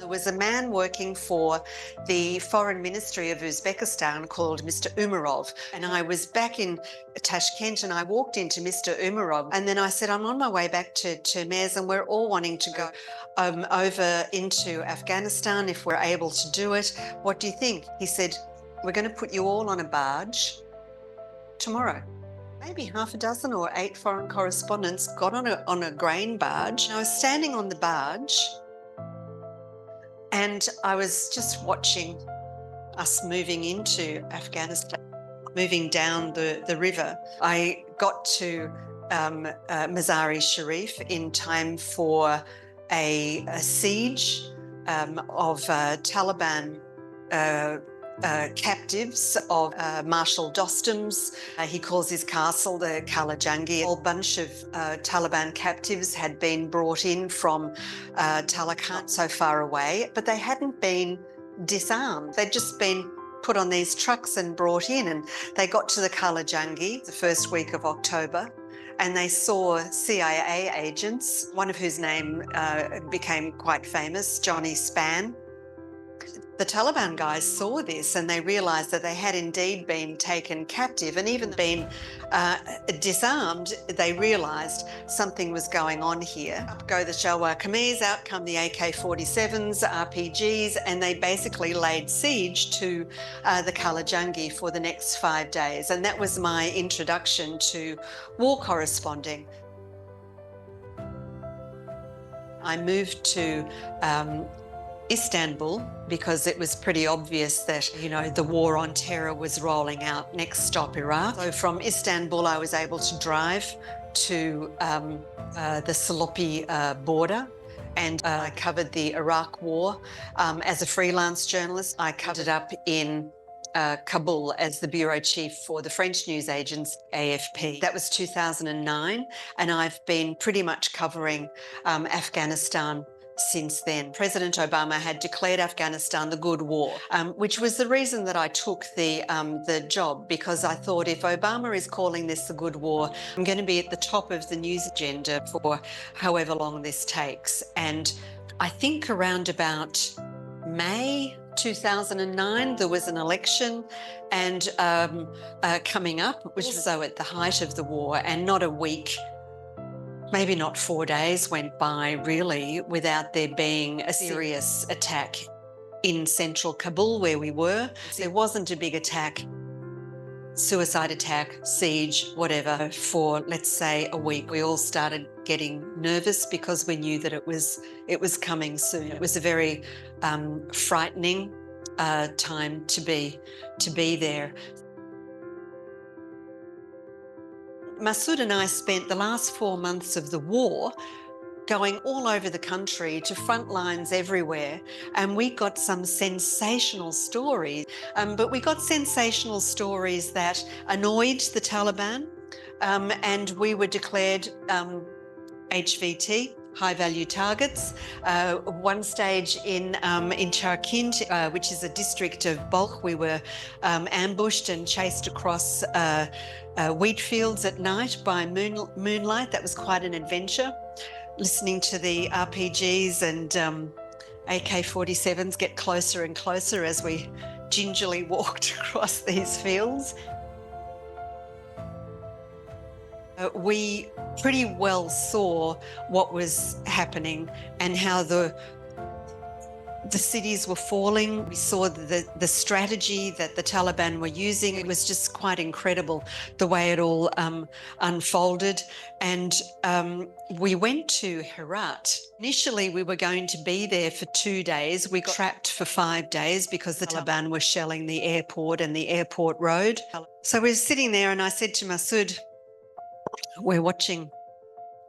There was a man working for the Foreign Ministry of Uzbekistan called Mr. Umarov, and I was back in Tashkent and I walked into Mr. Umarov and then I said, I'm on my way back to Mez and we're all wanting to go over into Afghanistan if we're able to do it. What do you think? He said, we're going to put you all on a barge tomorrow. Maybe half a dozen or 8 foreign correspondents got on a grain barge. I was standing on the barge and I was just watching us moving into Afghanistan, moving down the river. I got to Mazar-e Sharif in time for a siege of Taliban captives of Marshal Dostum's. He calls his castle the Kalajangi. A whole bunch of Taliban captives had been brought in from Talakhan, so far away, but they hadn't been disarmed. They'd just been put on these trucks and brought in, and they got to the Kalajangi the first week of October, and they saw CIA agents, one of whose name became quite famous, Johnny Span. The Taliban guys saw this and they realised that they had indeed been taken captive and even been disarmed. They realised something was going on here. Up go the Shalwar Kameez, out come the AK-47s, RPGs, and they basically laid siege to the Kalajangi for the next 5 days. And that was my introduction to war corresponding. I moved to Istanbul because it was pretty obvious that, you know, the war on terror was rolling out. Next stop, Iraq. So from Istanbul, I was able to drive to the Salopi border, and I covered the Iraq war. As a freelance journalist, I covered up in Kabul as the bureau chief for the French news agents AFP. That was 2009, and I've been pretty much covering Afghanistan since then. President Obama had declared Afghanistan the good war, which was the reason that I took the job, because I thought if Obama is calling this the good war, I'm going to be at the top of the news agenda for however long this takes. And I think around about May 2009, there was an election and coming up, which was also at the height of the war, and not a week, maybe not 4 days went by really without there being a serious attack in central Kabul where we were. There wasn't a big attack, suicide attack, siege, whatever, for let's say a week. We all started getting nervous because we knew that it was coming soon. It was a very frightening time to be there. Masood and I spent the last 4 months of the war going all over the country to front lines everywhere, and we got some sensational stories. But we got sensational stories that annoyed the Taliban, and we were declared HVT, high-value targets. One stage in Charkind, which is a district of Balkh, we were ambushed and chased across wheat fields at night by moonlight. That was quite an adventure, listening to the RPGs and AK-47s get closer and closer as we gingerly walked across these fields. We pretty well saw what was happening and how the cities were falling. We saw the strategy that the Taliban were using. It was just quite incredible the way it all unfolded. And we went to Herat. Initially, we were going to be there for 2 days. We got trapped for 5 days because the Taliban were shelling the airport and the airport road. So we were sitting there and I said to Masood, we're watching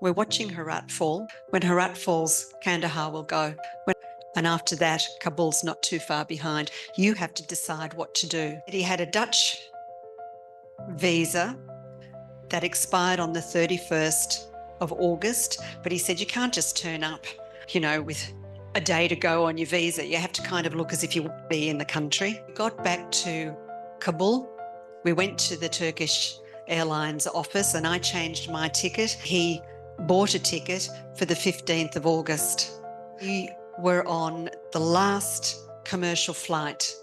Herat fall. When Herat falls, Kandahar will go. And after that, Kabul's not too far behind. You have to decide what to do. He had a Dutch visa that expired on the 31st of August, but he said you can't just turn up, you know, with a day to go on your visa. You have to kind of look as if you would be in the country. We got back to Kabul. We went to the Turkish Airlines office and I changed my ticket. He bought a ticket for the 15th of August. He were on the last commercial flight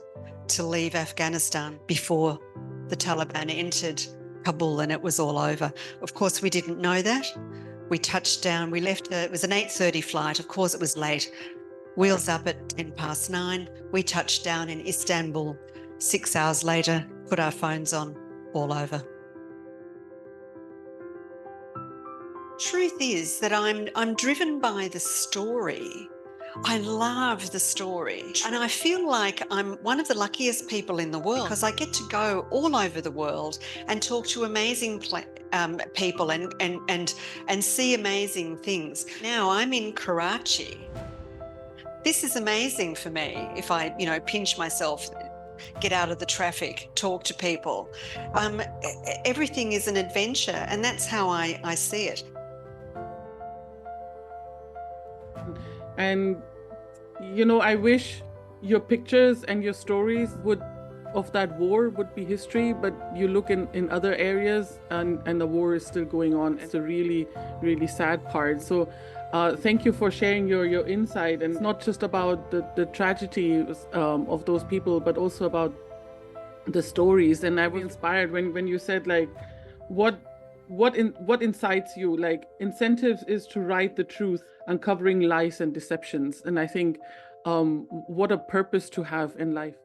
to leave Afghanistan before the Taliban entered Kabul and it was all over. Of course, we didn't know that. We touched down, we left, it was an 8:30 flight. Of course, it was late. Wheels up at 9:10. We touched down in Istanbul 6 hours later, put our phones on, all over. Truth is that I'm driven by the story. I love the story, and I feel like I'm one of the luckiest people in the world because I get to go all over the world and talk to amazing people and see amazing things. Now I'm in Karachi. This is amazing for me. If I, pinch myself, get out of the traffic, talk to people, everything is an adventure, and that's how I see it. And, I wish your pictures and your stories of that war would be history, but you look in other areas and the war is still going on. It's a really, really sad part. So thank you for sharing your insight. And it's not just about the tragedy of those people, but also about the stories. And I was inspired when you said, like, what incites you? Like, incentives is to write the truth, uncovering lies and deceptions. And I think what a purpose to have in life.